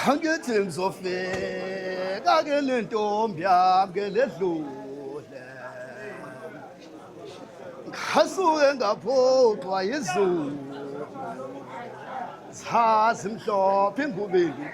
Angithi ngizofika ke lentombi yami ledlule ngasuke ngaphoxwa izulu zazi mhlophe ingubeni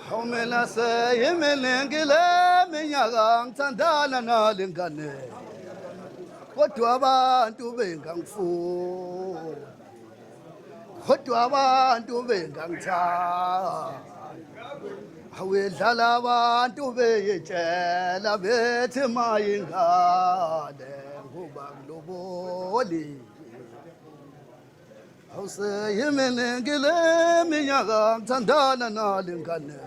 Haumela se yemelengile minyaka ngithandana nalengane kodwa abantu bengangifuni kodwa abantu bengangithanda awedlala abantu beyetshela bethi mayingane ngoba kuloboli awuseyemelengile minyaka ngithandana nalengane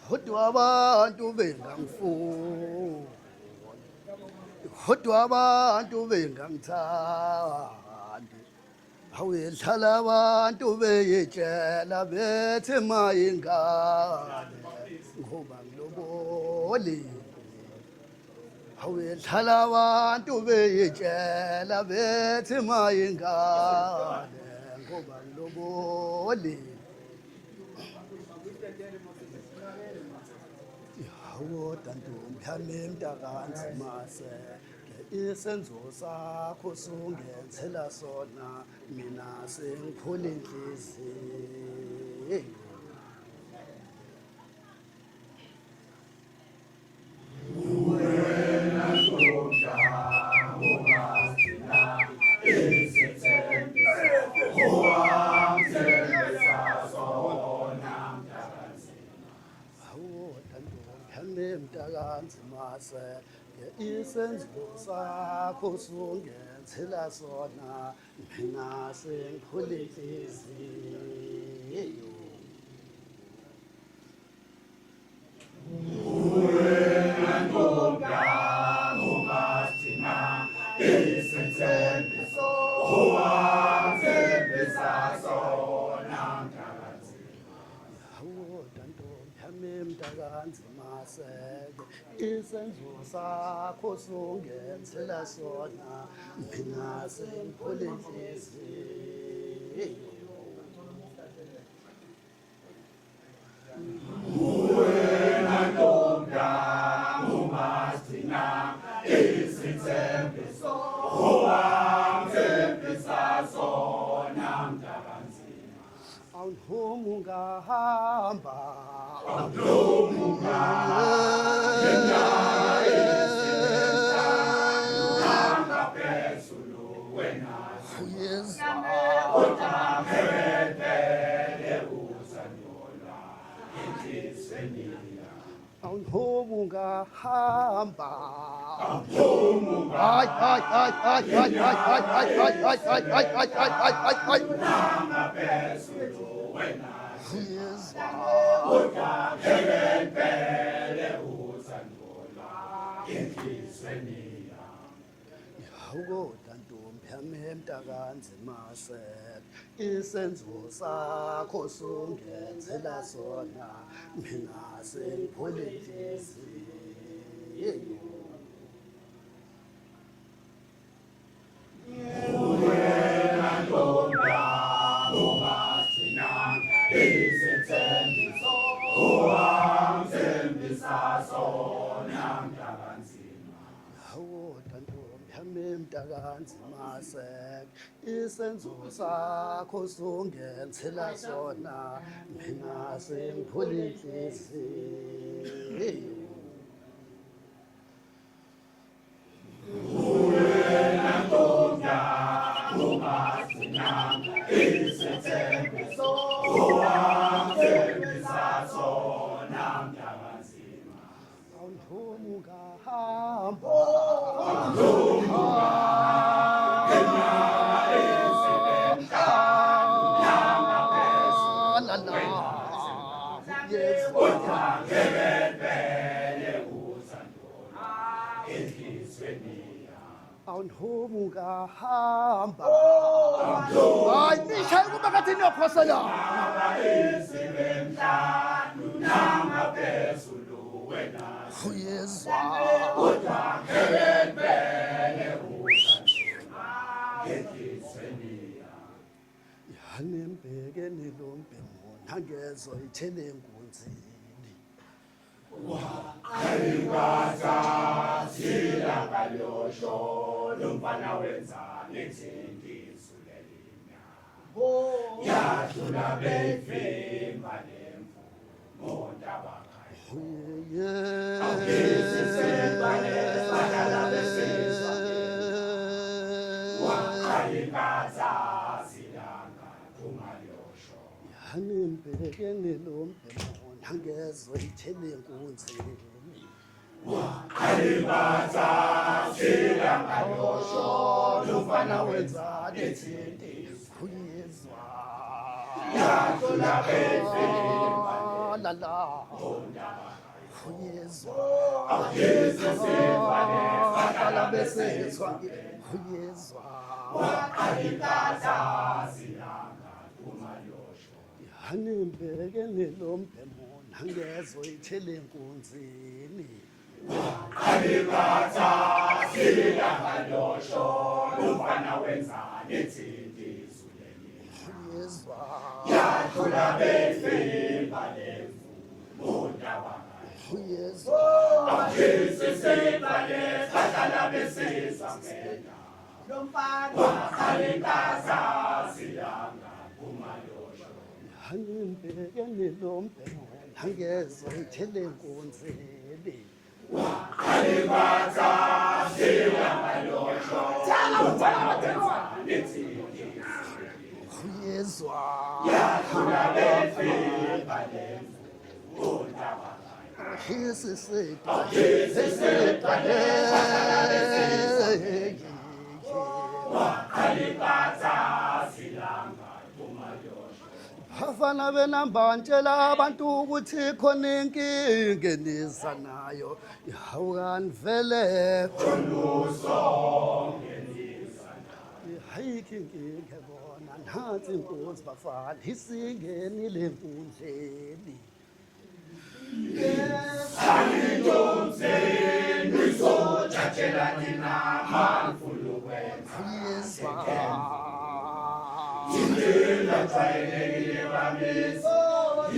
kodwa abantu bengangifuni kodwa abantu bengangithandi awedlala abantu beyetshela bethi mayingane ngoba kuloboli awedlala abantu beyetshela bethi mayingane ngoba kuloboli yawoda ntombi yami mntakanzima isenzo sakho sungenzela sona mina sengiphula inhliziyo wena ntombi ungazigcina izithembiso owamthembisa sona mntakanzima awoda ntombi yami mntakanzima isenzo sakho sungenzela sona mina sengiphula inhliziyo wena ntombi ungazigcina izithembiso owamthembisa sona mntakanzima awoda ntombi yami mntakanzima isenzo sakho sungenzela sona mina sengiphula inhliziyo wena ntombi ungazigcina izithembiso owamthembisa sona mntakanzima awuhuma ungahamba ungahamba ay ay ay ay ay ay ay ay ay ay ay ay ay ay Yawukoda ntombi yami mntakanzima isenzo sakho sungenzela sona mina sengiphula inhliziyo wena ntombi ungazigcina izithembiso owamthembisa sona mntakanzima awoda ntombi yami mntakanzima isenzo sakho sungenzela sona mina sengiphula inhliziyo wena ntombi ungazigcina izithembiso owamthembisa sona mntakanzima awuhuma ungahamba awuhuma awunhomuka hamba hayi nishaye kuba kathi niyophosela Isilemhlanu nangaphezulu wena uyezwa kodwa ngempela usanjuma ngekhiseniya yanembheke nilombhemo nangezo ithele enkunzini ayikaza silanga losho lomfana wenza lezindizwe lelinya yadlula beyivimba lemvu mondabakayo ayikaza silanga kumalosho yanembheke nilombhemo nangezo ithele enkunzini ayikaza silanga losho lomfana wenza lezindizwe uyezwa yadlula beyivimba la la uyezwa la besezwa uyezwa ayikaza silanga kumalosho yanembheke nilombhemo nangezo ithele enkunzini ayikaza silanga losho lomfana wenza lezindizwe uyezwa yadlula beyivimba lemvu mondabakayo uyezwa isisibale sadlala besizwa ngena ayikaza silanga kumalosho yanembheke nilombhemo nangezo ithele enkunzini ayikaza silanga losho lomfana wenza lezindizwe uyezwa yadlula beyivimba lemvu mondabakayo isisibale ayikaza silanga kumalosho bafana benambantshela abantu ukuthi khona inkinga eniza nayo yawukanivele hayikho inkinga bona nansi inkosi bafana isingenile enkundleni Angidumzeni ngizojatshela nina manfulu kwenza uyezwa indlela jwayelekile babizi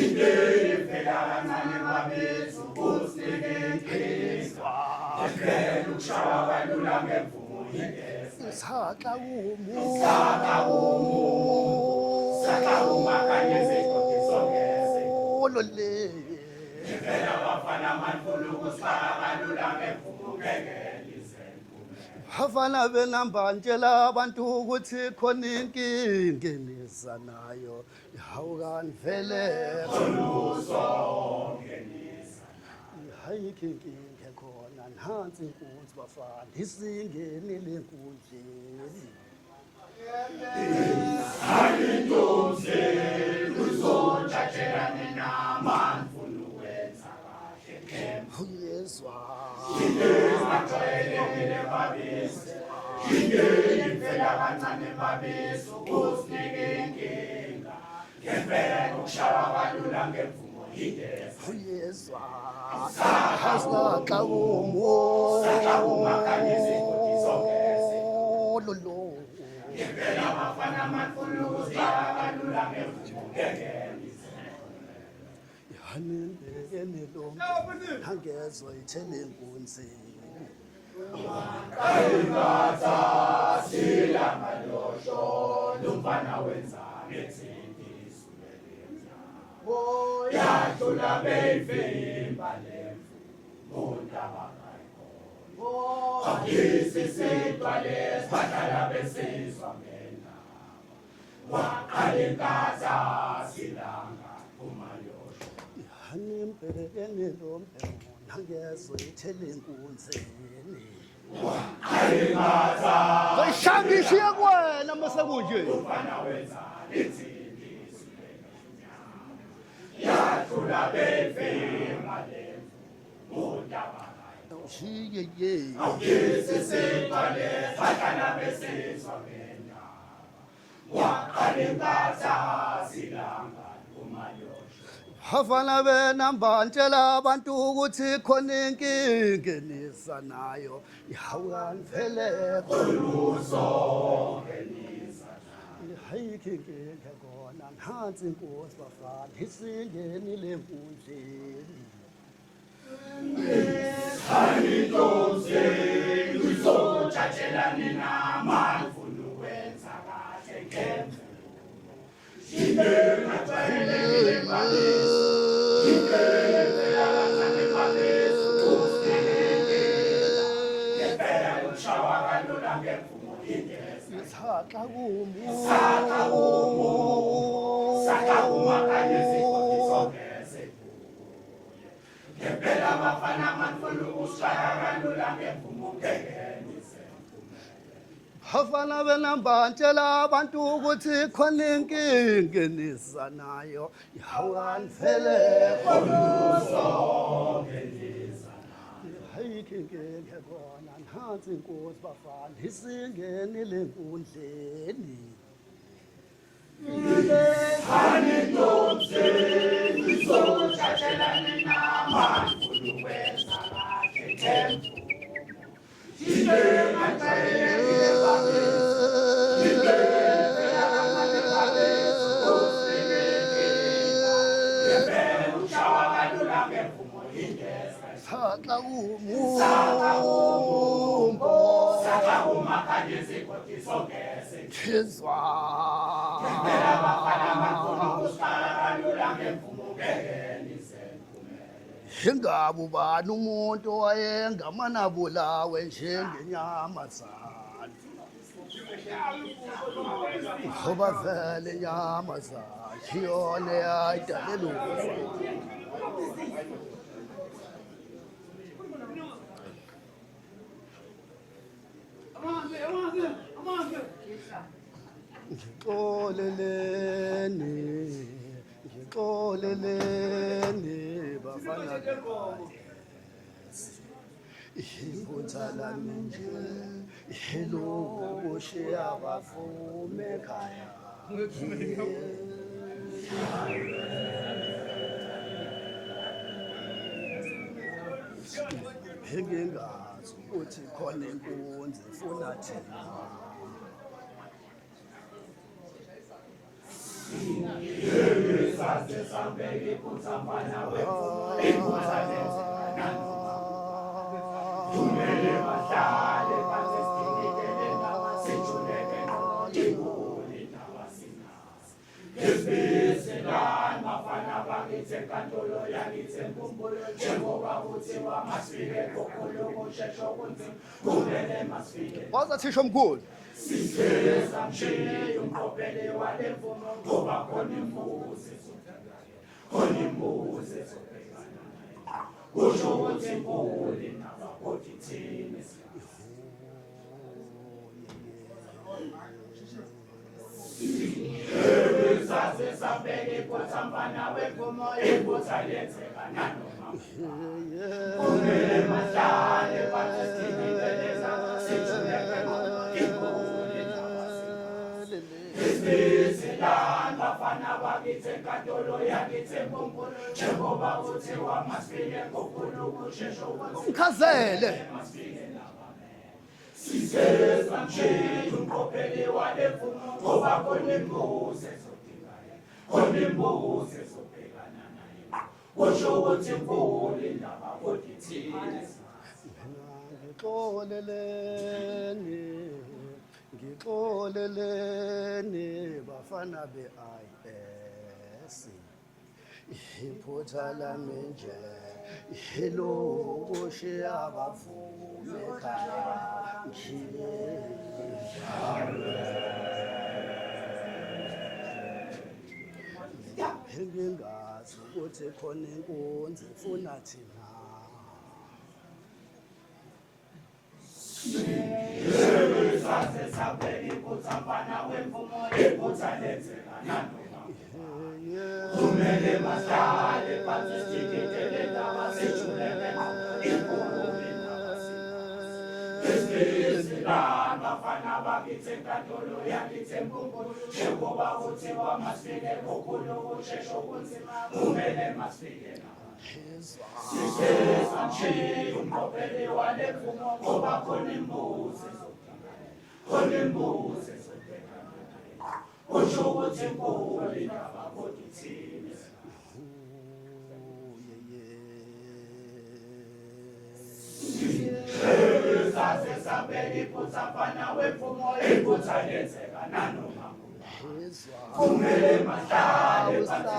indlela ivela kancane babizi usinike inkinga ngempela ukushawa kalula ngemvumo yingeza isaka umu sakawuma kanye zigodi zongeze olole ngempela bafana manfulu kusifaka kalula ngemvumo ngengelize bafana benambantshela abantu ukuthi khona inkinga eniza nayo yawukanivele hayikho inkinga khona nansi inkunzi bafana isingenile enkundleni Angidumzeni ngizojatshela nina manfulu kwenza kahle uyezwa ngajwayelekile babizi indlela ivela kancane babizi usinike inkinga ngempela ukushawa kalula ngemvumo yingeza uyezwa asaka umu sakawuma kanye zigodi zongeze lolo ngempela bafana manfulu kusifaka kalula ngemvumo ngengelize yanembheke nilombe nangezo ithele enkunzini ayikaza silanga losho lomfana wenza lezindizwe lelinya yadlula beyivimba lemvu mondabakayo isisitwa lesibadala besizwa ngenaba ayikaza silanga kumalosho yanembheke nilombe nangezo ithele enkunzini ayikaza Bayishangishiye kuwena masekunje. umfana wenza lezindizwe lelinya yadlula beyivimba lemvu mondabakayo Shiyeye. awugisi sigcwele bahlala besizwa ngendaba waqala inkatha silanga umayosho Bafana benamba ntshela abantu ukuthi khona inkinga enisanayo. Yawangivele oluso hayi inkinga khona nansi inkosi bafana isingenile enkundleni. Anidonse uzotshatshelana namani ufuna ukwenza kahle ngemvumo Shingena jwayelekile mabesi Shingena kancane mabesi Usinikela Ngempela ushawa kalula ngemvumo ingeza Isaka kumu Saka kumakanye zikhothi songeze Ngempela abafana manifuna ukushaya kalula ngemvumo ngengenise Bafana benamba ntshela abantu ukuthi khona inkinga enisanayo. Yawangivele oluso hayi inkinga khona nansi inkosi bafana isingenile enkundleni. Anidonse uzotshatshelana namani ufuna ukwenza kahle ngemvumo Shingena jwayelekile mabesi Ngempela ushawa kalula ngemvumo ingeza Saka kumu Saka kumakanye zikhothi songeze Khizwa Ingabe ubani umuntu owayengamanabulawe njengenyamazane. Ngoba vele inyamazane iyona eyayidalela ukufa. Ngixoleleni bafana iphutha lami nje iloku kushiya bavume ekhaya. Ngingazi ukuthi khona inkunzi ifuna thina. Saze sambeke iphutha mfana wemvumo iphutha lenzeka Kumele bahlale phansi sinikele indaba sijuleke ngobuli indaba sinazi Ngeziselani bafana bakithi enkantolo yakithi emkhumbulo Njengoba kuthiwa masifike kokhulu kushesho kunzima Kumele masifike Waza thisha omkhulu. Siseza mshini umqophele wale mvumo ngoba khona imbuzi khona imbuzi ezobhekana nayo kusho ukuthi inkulu nabakoti thina Saze sambeke iphutha mfana wemvumo iphutha lenzeka nanoma kumele bahlale phansi sinikele sijuleke Isiselani bafana bakithi enkantolo yakithi emkhumbulo Njengoba kuthiwa masifike kokhulu kushesho kunzima Mkhazele. Siseza mshini umqopheli wale mvumo ngoba khona imbuzi ezodingana khona imbuzi ezobhekana nayo kusho ukuthi inkulu indaba kodwa thina Ngixoleleni bafana be-IS. Iphutha lami nje iloku kushiya bavume ekhaya. Ngingazi ukuthi khona inkunzi ifuna thina. Saze sambeke iphutha mfana wemvumo iphutha lenzeka nanoma kumele bahlale phansi sinikele indaba sijuleke inkulu Sibelezela bafana bakithi enkantolo yakithi eMpumpulu njengoba kuthiwa masifike kukhulu ushesho kunzima kumele masifike Siseza nje umqopheli wale mfumo ngoba khona imbuzi khona imbuzi ezobhekana nayo usho ukuthi inkulu indaba kodwa ithini Saze sabeli iphutha fana wemfumo iphutha lenzeka nanoma kumele mahlale phansi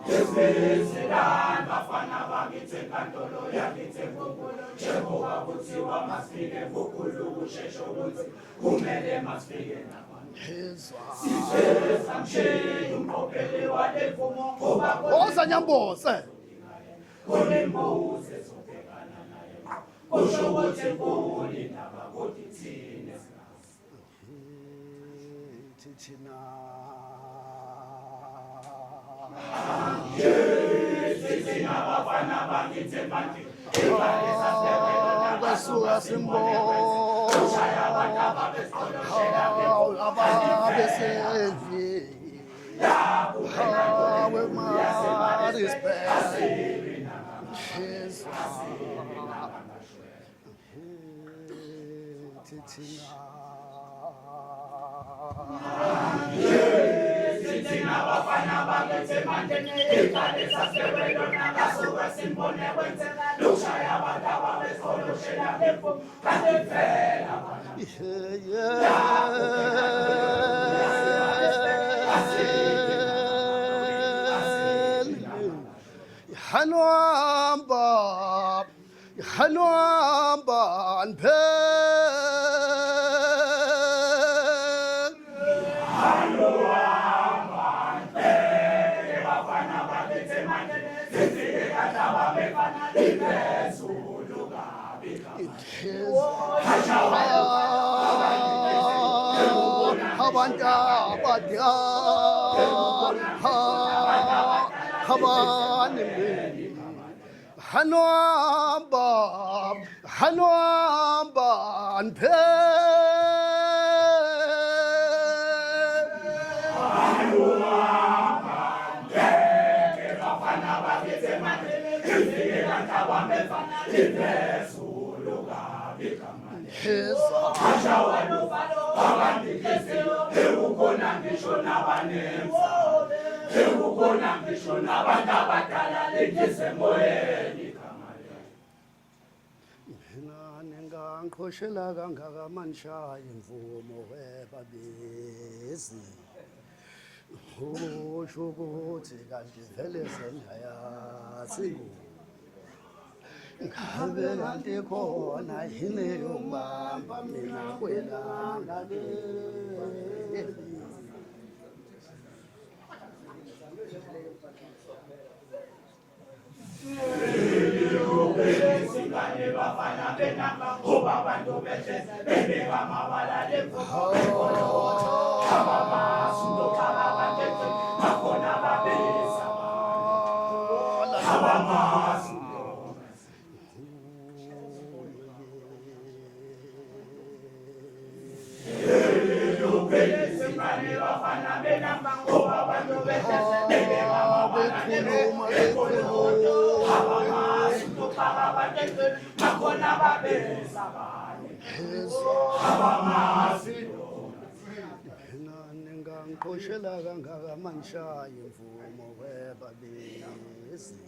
Sibelezela bafana bakithi enkantolo yakithi eMpumpulu njengoba kuthiwa masifike kukhulu ushesho kunzima kumele masifike Siseza nje umqopheli wale mfumo ngoba Boza nyambose. khona imbuzi ezobhekana nayo usho ukuthi inkulu indaba kodwa ithini Thina. Thina bafana bakithi eMpandeni imali sasebelona Basuka simbo. Shaya abantu ababesikolo shela Abesevi. Hawe marispe. Thina bafana bakithi eMpandeni imali sasebelona basuka simbone kwenzeka lokushaya abantu ababesikolo shela lemfumo kanti phela Hanwamba anpe bafana bakithi eMpandeni zifike kandaba befana liphezulu kabi abantu abadala abaningi hanwamba anpe bafana bakithi eMpandeni zifike kandaba befana liphezulu kabi Ekukhona ngisho nabanenza Ekukhona ngisho nabantu abadala likhise emoyeni Mina ningangikhoshela kangaka manishaya imvumo webabezi usho ukuthi kanti vele sengayazi ngabe kanti khona yini yokubamba mina kwelanga Singane bafana benamba ngoba abantu behleze bebeka amabala lemfumo abamasu ababantete bakhona babeza abamasu Singane bafana benamba ngoba abantu behleze bebeka amabala lemfumo Makona babeza bani abamazi mina ningangikhoshela kangaka manishaya imvumo webabezi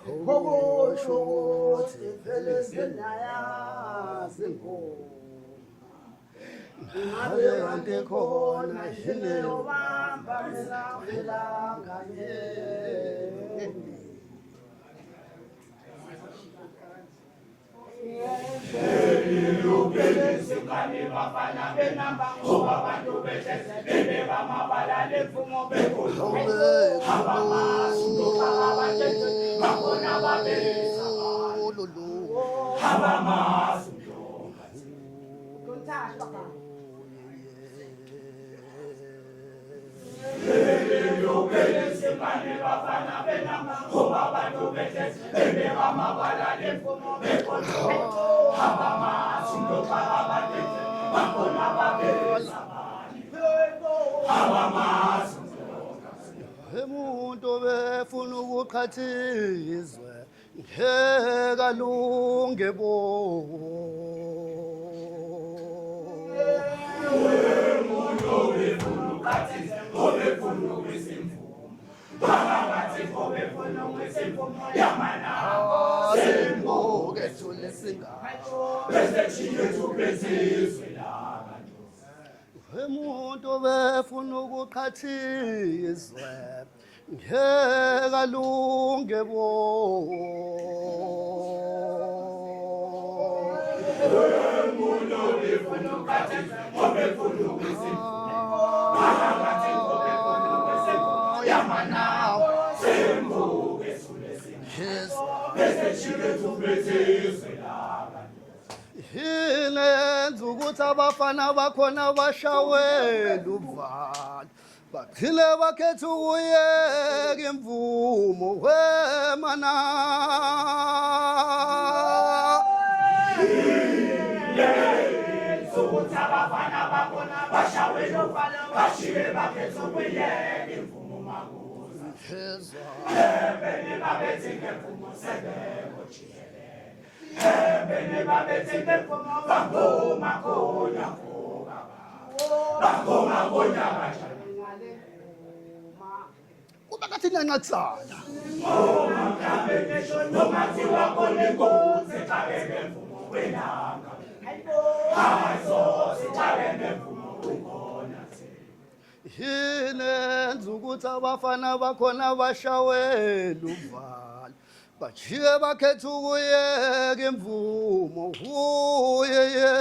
usho ukuthi vele sengayazi ngabe kanti khona yini yokubamba mina kwelanga Singane bafana benamba ngoba abantu behleze bebeka amabala lemfumo bekhuluma abamasu ababantete bakhona babeza abamasu bane bafana benama ngoba abantu bethethe bebeka amabala lemfumo bekhona abamazi ngoba abadethe bakhona babeza abamazi umuntu befuna ukuqhathizwe ngeke alunge bo umuntu befuna ukuqhathizwe obefuna ukwesimvumo phakathi obefuna ukwesimvumo yamana sembuke thule singayo bese chiyethu bezizwe labantu umuntu befuna ukuqhathizwe ngeke alunge bo umuntu befuna ukuqhathizwe obefuna ukwesimvumo phakathi obefuna ukwesimvumo yamana sembuke thule singayo bese chiyethu bezizwe labantu Hilenza ukuthi abafana bakhona bashawela uvalo bagcine bakhetha ukuyeka imvumo wemana sokuthi abafana bakhona bashawela uvalo bashiye bakhetha ukuyeka imvumo makuza ebene babethi ngemvumo sebeko jikelele ebene babethi ngemvumo bangoma khona bangoma khona kanjani kuba kathi nancathana mhlawumbe ngisho noma thiwa khona inkosi xabe ngemvumo wenanga hayiso sixabe ngemvumo ukhona hilenza ukuthi abafana bakhona bashawela uvalo bajiye bakhetha ukuyeka imvumo uyeye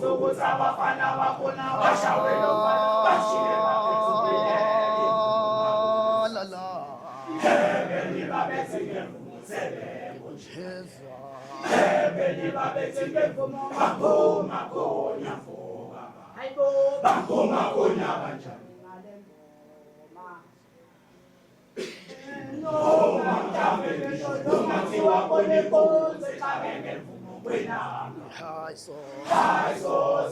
sokuthi abafana bakhona bashawela uvalo bashiye bakhetha ukuyeka la la ebene babethi ngemvumo sebeko ebene babethi ngemvumo bangoma khona foka bangoma khona kanjani noma mhlawumbe ngisho noma thiwa khona inkosi xabe ngemvumo wenanga hayiso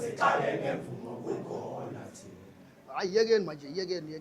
sixabe ngemvumo kukhona thina hayi yekeni manje yekeni